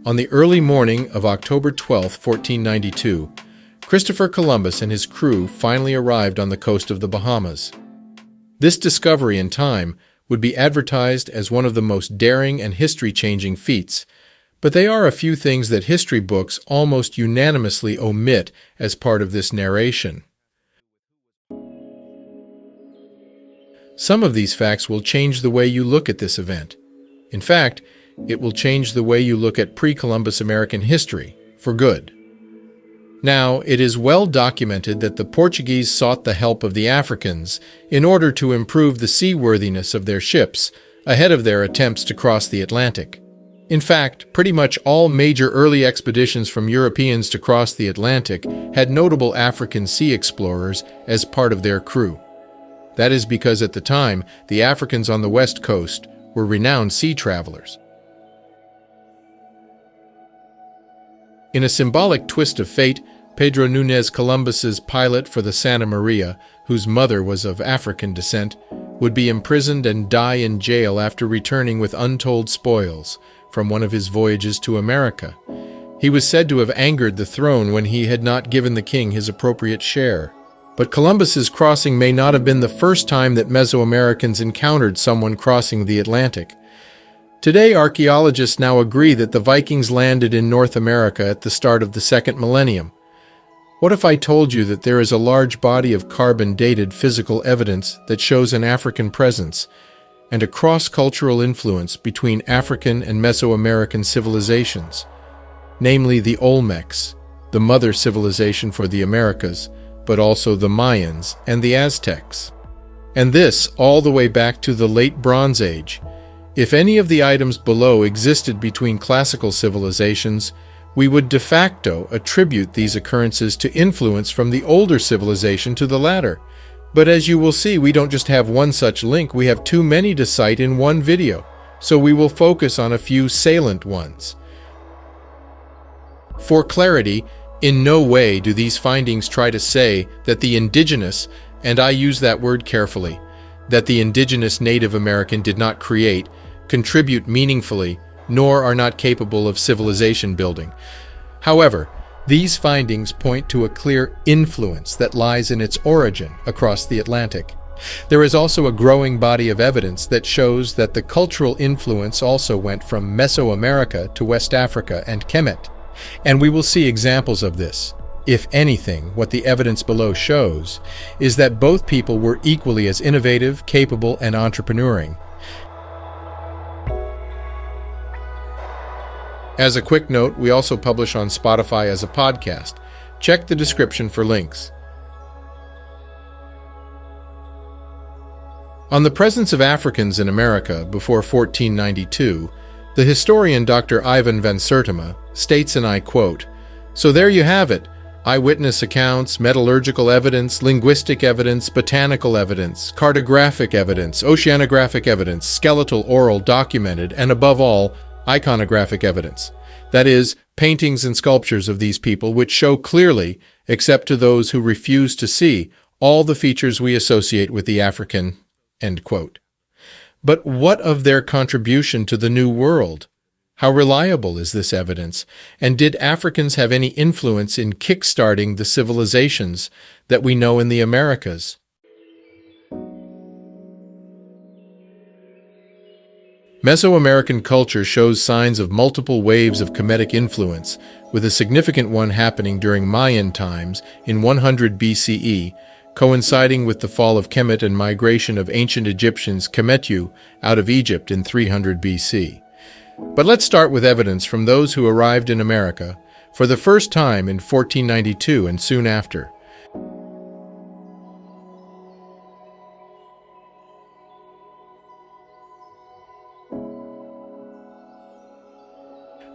On the early morning of October 12, 1492, Christopher Columbus and his crew finally arrived on the coast of the Bahamas. This discovery in time would be advertised as one of the most daring and history-changing feats, but they are a few things that history books almost unanimously omit as part of this narration. Some of these facts will change the way you look at this event. In fact, it will change the way you look at pre-Columbus American history, for good. Now, it is well documented that the Portuguese sought the help of the Africans in order to improve the seaworthiness of their ships ahead of their attempts to cross the Atlantic. In fact, pretty much all major early expeditions from Europeans to cross the Atlantic had notable African sea explorers as part of their crew. That is because at the time, the Africans on the west coast were renowned sea travelers. In a symbolic twist of fate, Pedro Nunes Columbus's pilot for the Santa Maria, whose mother was of African descent, would be imprisoned and die in jail after returning with untold spoils from one of his voyages to America. He was said to have angered the throne when he had not given the king his appropriate share. But Columbus's crossing may not have been the first time that Mesoamericans encountered someone crossing the Atlantic. Today, archaeologists now agree that the Vikings landed in North America at the start of the second millennium. What if I told you that there is a large body of carbon-dated physical evidence that shows an African presence and a cross-cultural influence between African and Mesoamerican civilizations, namely the Olmecs, the mother civilization for the Americas, but also the Mayans and the Aztecs. And this all the way back to the late Bronze Age. If any of the items below existed between classical civilizations, we would de facto attribute these occurrences to influence from the older civilization to the latter. But as you will see, we don't just have one such link, we have too many to cite in one video, so we will focus on a few salient ones. For clarity, in no way do these findings try to say that the indigenous, and I use that word carefully, that the indigenous Native American did not create, contribute meaningfully, nor are not capable of civilization building. However, these findings point to a clear influence that lies in its origin across the Atlantic. There is also a growing body of evidence that shows that the cultural influence also went from Mesoamerica to West Africa and Kemet. And we will see examples of this. If anything, what the evidence below shows is that both people were equally as innovative, capable, and entrepreneuring. As a quick note, we also publish on Spotify as a podcast. Check the description for links. On the presence of Africans in America before 1492, the historian Dr. Ivan van Sertima states, and I quote, "So there you have it, eyewitness accounts, metallurgical evidence, linguistic evidence, botanical evidence, cartographic evidence, oceanographic evidence, skeletal, oral, documented, and above all, iconographic evidence. That is, paintings and sculptures of these people which show clearly, except to those who refuse to see, all the features we associate with the African." End quote. But what of their contribution to the New World? How reliable is this evidence? And did Africans have any influence in kick-starting the civilizations that we know in the Americas? Mesoamerican culture shows signs of multiple waves of Kemetic influence, with a significant one happening during Mayan times in 100 BCE, coinciding with the fall of Kemet and migration of ancient Egyptians Kemetu out of Egypt in 300 BC. But let's start with evidence from those who arrived in America for the first time in 1492 and soon after.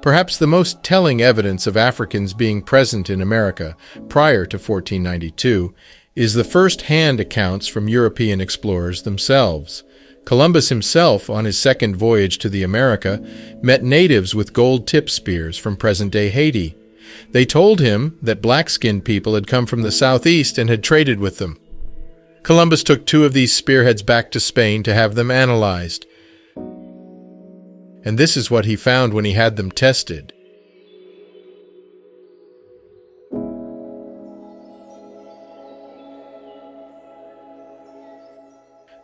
Perhaps the most telling evidence of Africans being present in America prior to 1492 is the first-hand accounts from European explorers themselves. Columbus himself, on his second voyage to the America, met natives with gold-tipped spears from present-day Haiti. They told him that black-skinned people had come from the southeast and had traded with them. Columbus took 2 of these spearheads back to Spain to have them analyzed. And this is what he found when he had them tested.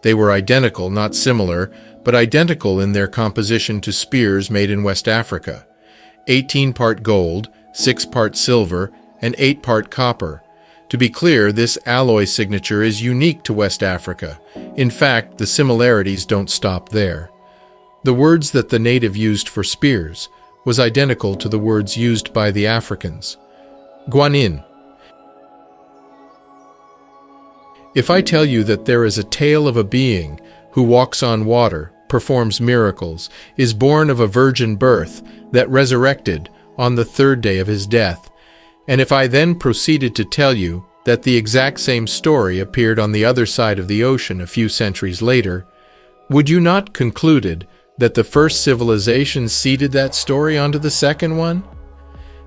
They were identical, not similar, but identical in their composition to spears made in West Africa. 18-part gold, 6-part silver, and 8-part copper. To be clear, this alloy signature is unique to West Africa. In fact, the similarities don't stop there. The words that the native used for spears was identical to the words used by the Africans. Guanin. If I tell you that there is a tale of a being who walks on water, performs miracles, is born of a virgin birth, that resurrected on the third day of his death, and if I then proceeded to tell you that the exact same story appeared on the other side of the ocean a few centuries later, would you not concluded that the first civilization seeded that story onto the second one?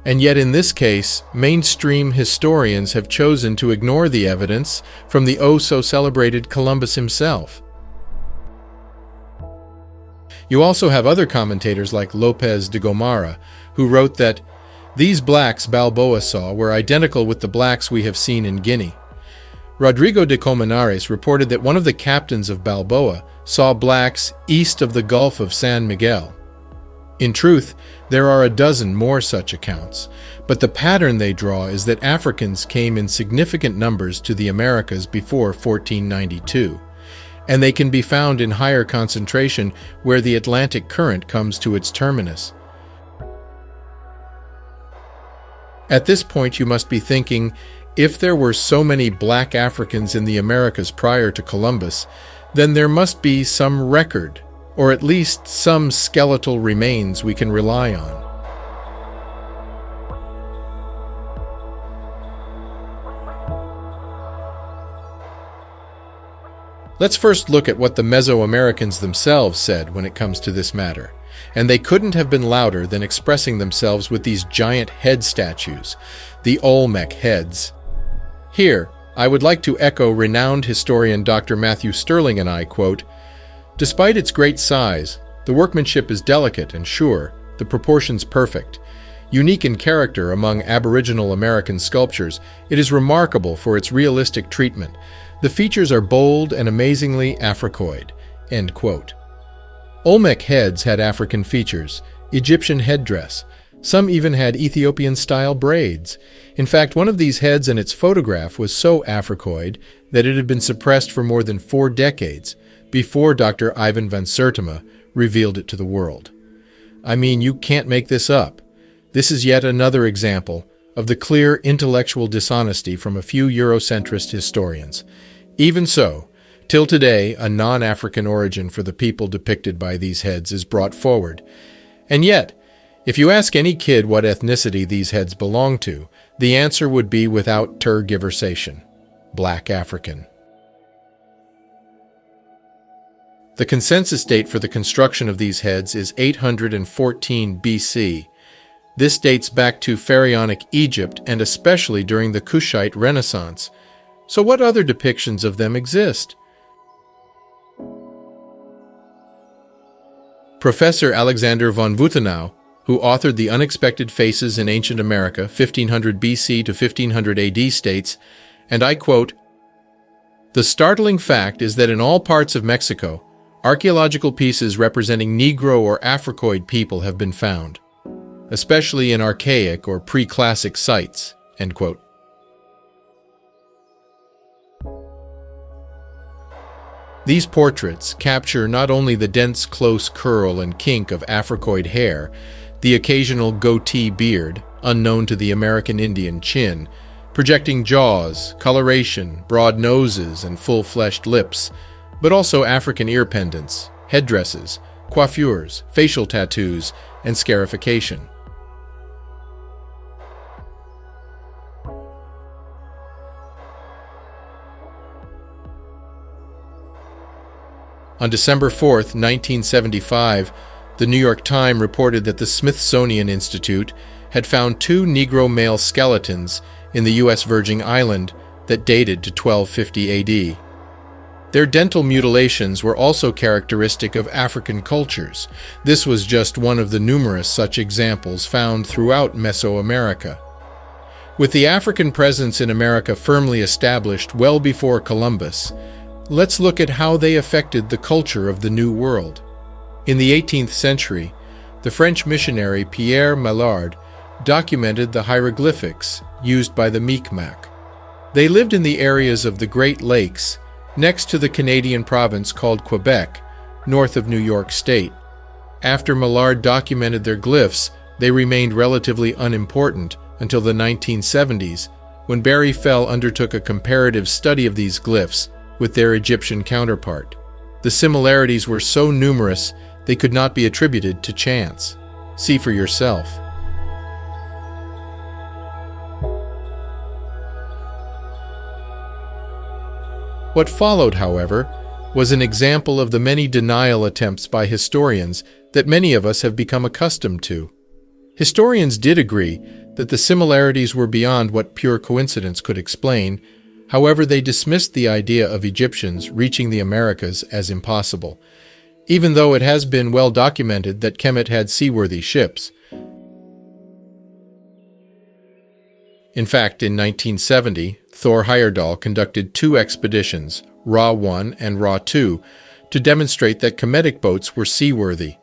And yet in this case, mainstream historians have chosen to ignore the evidence from the oh-so-celebrated Columbus himself. You also have other commentators like Lopez de Gomara, who wrote that these blacks Balboa saw were identical with the blacks we have seen in Guinea. Rodrigo de Colmenares reported that one of the captains of Balboa saw blacks east of the Gulf of San Miguel. In truth, there are a dozen more such accounts, but the pattern they draw is that Africans came in significant numbers to the Americas before 1492, and they can be found in higher concentration where the Atlantic current comes to its terminus. At this point you must be thinking, if there were so many black Africans in the Americas prior to Columbus, then there must be some record, or at least some skeletal remains we can rely on. Let's first look at what the Mesoamericans themselves said when it comes to this matter, and they couldn't have been louder than expressing themselves with these giant head statues, the Olmec heads. Here, I would like to echo renowned historian Dr. Matthew Sterling and I, quote, "Despite its great size, the workmanship is delicate and sure, the proportions perfect. Unique in character among Aboriginal American sculptures, it is remarkable for its realistic treatment. The features are bold and amazingly Africoid." End quote. Olmec heads had African features, Egyptian headdress. Some even had Ethiopian-style braids. In fact, one of these heads and its photograph was so Africoid that it had been suppressed for more than 4 decades before Dr. Ivan van Sertima revealed it to the world. I mean, you can't make this up. This is yet another example of the clear intellectual dishonesty from a few Eurocentrist historians. Even so, till today, a non-African origin for the people depicted by these heads is brought forward. And yet, if you ask any kid what ethnicity these heads belong to, the answer would be without tergiversation: Black African. The consensus date for the construction of these heads is 814 BC. This dates back to Pharaonic Egypt and especially during the Kushite Renaissance. So what other depictions of them exist? Professor Alexander von Wuthenau, who authored The Unexpected Faces in Ancient America, 1500 BC to 1500 AD, states, and I quote, "The startling fact is that in all parts of Mexico, archaeological pieces representing Negro or Africoid people have been found, especially in archaic or pre-classic sites." End quote. These portraits capture not only the dense close curl and kink of Africoid hair, the occasional goatee beard, unknown to the American Indian chin, projecting jaws, coloration, broad noses, and full-fleshed lips, but also African ear pendants, headdresses, coiffures, facial tattoos, and scarification. On December 4, 1975, the New York Times reported that the Smithsonian Institute had found 2 Negro male skeletons in the U.S. Virgin Island that dated to 1250 AD. Their dental mutilations were also characteristic of African cultures. This was just one of the numerous such examples found throughout Mesoamerica. With the African presence in America firmly established well before Columbus, Let's look at how they affected the culture of the New World. In the 18th century, the French missionary Pierre Maillard documented the hieroglyphics used by the Mi'kmaq. They lived in the areas of the Great Lakes, next to the Canadian province called Quebec, north of New York State. After Maillard documented their glyphs, they remained relatively unimportant until the 1970s, when Barry Fell undertook a comparative study of these glyphs with their Egyptian counterpart. The similarities were so numerous they could not be attributed to chance. See for yourself. What followed, however, was an example of the many denial attempts by historians that many of us have become accustomed to. Historians did agree that the similarities were beyond what pure coincidence could explain. However, they dismissed the idea of Egyptians reaching the Americas as impossible, even though it has been well documented that Kemet had seaworthy ships. In fact, in 1970, Thor Heyerdahl conducted 2 expeditions, Ra 1 and Ra 2, to demonstrate that Kemetic boats were seaworthy.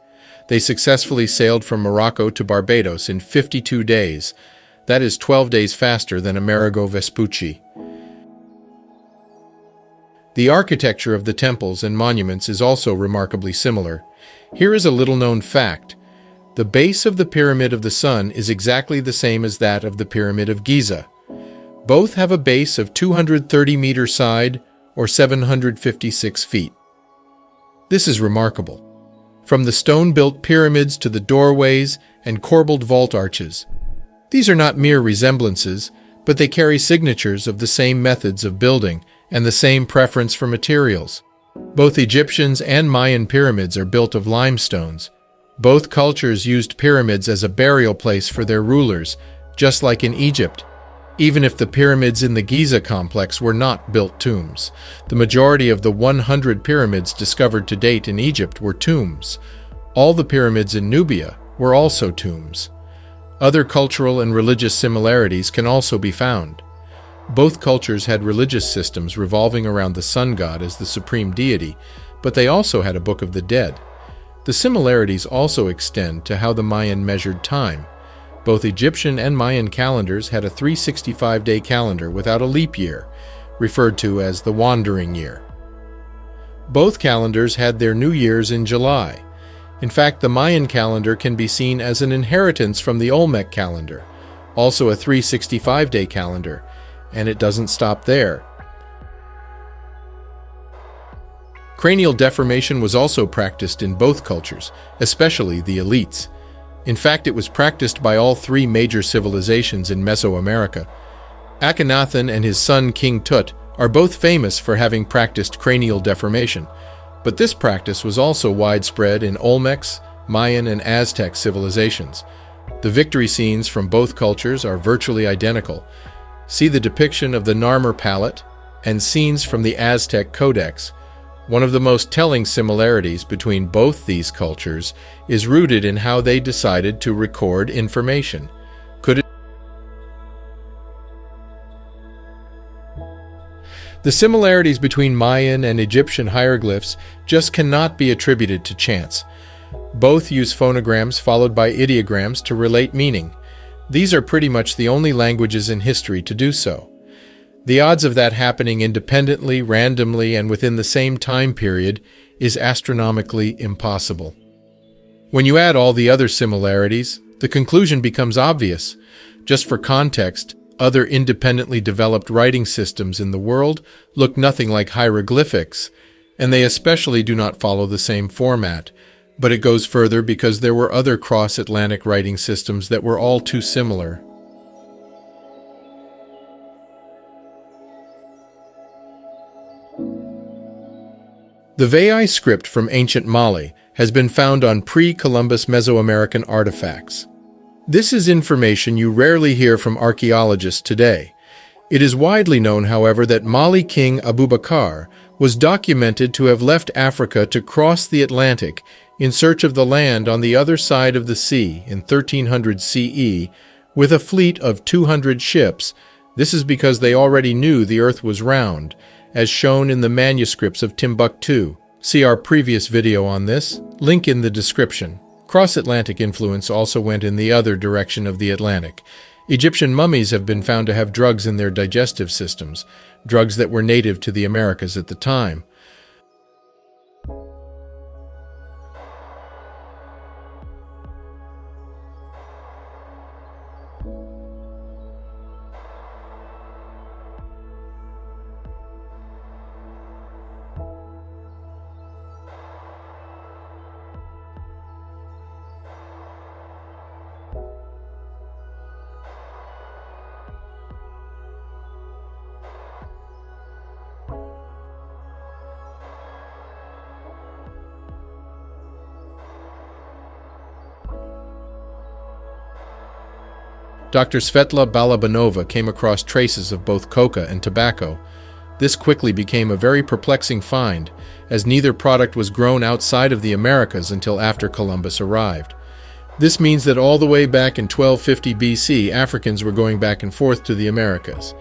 They successfully sailed from Morocco to Barbados in 52 days. That is 12 days faster than Amerigo Vespucci. The architecture of the temples and monuments is also remarkably similar. Here is a little-known fact. The base of the Pyramid of the Sun is exactly the same as that of the Pyramid of Giza. Both have a base of 230 meters side, or 756 feet. This is remarkable. From the stone-built pyramids to the doorways and corbelled vault arches. These are not mere resemblances, but they carry signatures of the same methods of building and the same preference for materials. Both Egyptians and Mayan pyramids are built of limestones. Both cultures used pyramids as a burial place for their rulers, just like in Egypt. Even if the pyramids in the Giza complex were not built tombs, the majority of the 100 pyramids discovered to date in Egypt were tombs. All the pyramids in Nubia were also tombs. Other cultural and religious similarities can also be found. Both cultures had religious systems revolving around the sun god as the supreme deity, but they also had a Book of the Dead. The similarities also extend to how the Mayan measured time. Both Egyptian and Mayan calendars had a 365-day calendar without a leap year, referred to as the wandering year. Both calendars had their new years in July. In fact, the Mayan calendar can be seen as an inheritance from the Olmec calendar, also a 365-day calendar, and it doesn't stop there. Cranial deformation was also practiced in both cultures, especially the elites. In fact, it was practiced by all 3 major civilizations in Mesoamerica. Akhenaten and his son King Tut are both famous for having practiced cranial deformation, but this practice was also widespread in Olmecs, Mayan, and Aztec civilizations. The victory scenes from both cultures are virtually identical. See the depiction of the Narmer palette and scenes from the Aztec Codex. One of the most telling similarities between both these cultures is rooted in how they decided to record information. The similarities between Mayan and Egyptian hieroglyphs just cannot be attributed to chance. Both use phonograms followed by ideograms to relate meaning. These are pretty much the only languages in history to do so. The odds of that happening independently, randomly, and within the same time period is astronomically impossible. When you add all the other similarities, the conclusion becomes obvious. Just for context, other independently developed writing systems in the world look nothing like hieroglyphics, and they especially do not follow the same format. But it goes further because there were other cross-Atlantic writing systems that were all too similar. The Veii script from ancient Mali has been found on pre-Columbus Mesoamerican artifacts. This is information you rarely hear from archaeologists today. It is widely known, however, that Mali king Abubakar was documented to have left Africa to cross the Atlantic in search of the land on the other side of the sea in 1300 CE with a fleet of 200 ships. This is because they already knew the earth was round, as shown in the manuscripts of Timbuktu. See our previous video on this, link in the description. Cross-Atlantic influence also went in the other direction of the Atlantic. Egyptian mummies have been found to have drugs in their digestive systems, drugs that were native to the Americas at the time. Dr. Svetla Balabanova came across traces of both coca and tobacco. This quickly became a very perplexing find, as neither product was grown outside of the Americas until after Columbus arrived. This means that all the way back in 1250 BC, Africans were going back and forth to the Americas.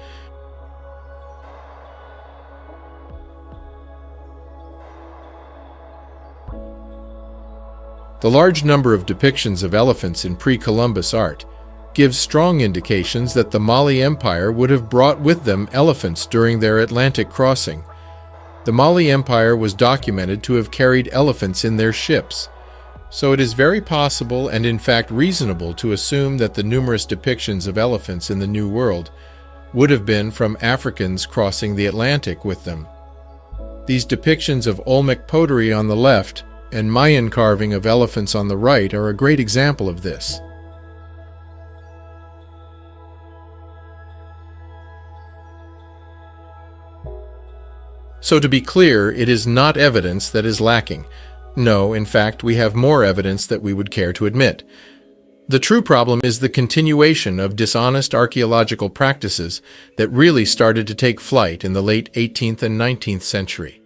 The large number of depictions of elephants in pre-Columbus art gives strong indications that the Mali Empire would have brought with them elephants during their Atlantic crossing. The Mali Empire was documented to have carried elephants in their ships, so it is very possible and in fact reasonable to assume that the numerous depictions of elephants in the New World would have been from Africans crossing the Atlantic with them. These depictions of Olmec pottery on the left and Mayan carving of elephants on the right are a great example of this. So to be clear, it is not evidence that is lacking. No, in fact, we have more evidence than we would care to admit. The true problem is the continuation of dishonest archaeological practices that really started to take flight in the late 18th and 19th century.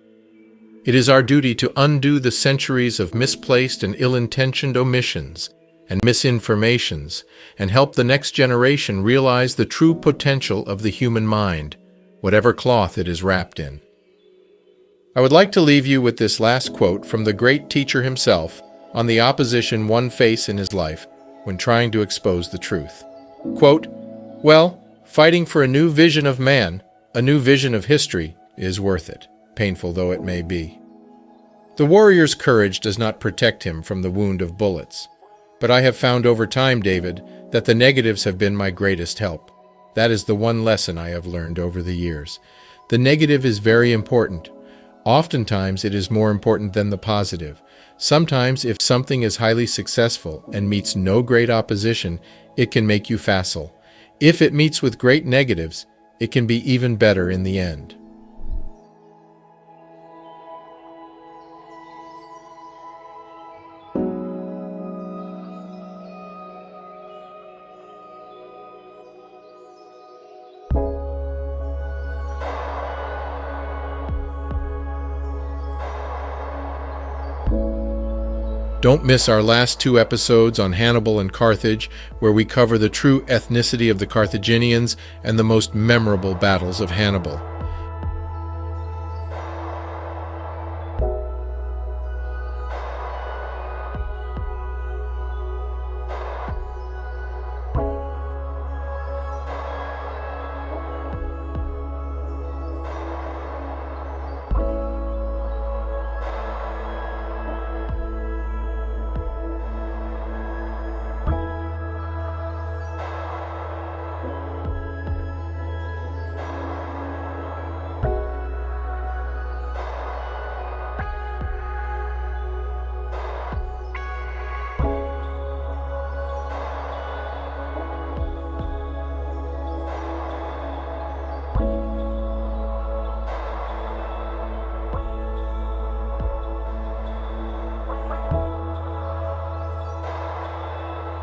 It is our duty to undo the centuries of misplaced and ill-intentioned omissions and misinformations and help the next generation realize the true potential of the human mind, whatever cloth it is wrapped in. I would like to leave you with this last quote from the great teacher himself on the opposition one faced in his life when trying to expose the truth. Quote, "Well, fighting for a new vision of man, a new vision of history, is worth it, painful though it may be. The warrior's courage does not protect him from the wound of bullets. But I have found over time, David, that the negatives have been my greatest help. That is the one lesson I have learned over the years. The negative is very important. Oftentimes it is more important than the positive. Sometimes if something is highly successful and meets no great opposition, it can make you facile. If it meets with great negatives, it can be even better in the end." Don't miss our last 2 episodes on Hannibal and Carthage, where we cover the true ethnicity of the Carthaginians and the most memorable battles of Hannibal.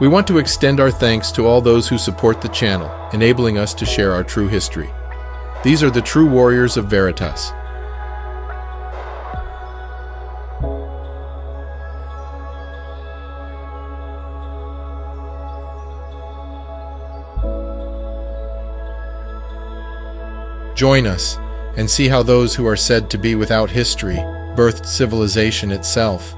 We want to extend our thanks to all those who support the channel, enabling us to share our true history. These are the true warriors of Veritas. Join us and see how those who are said to be without history birthed civilization itself.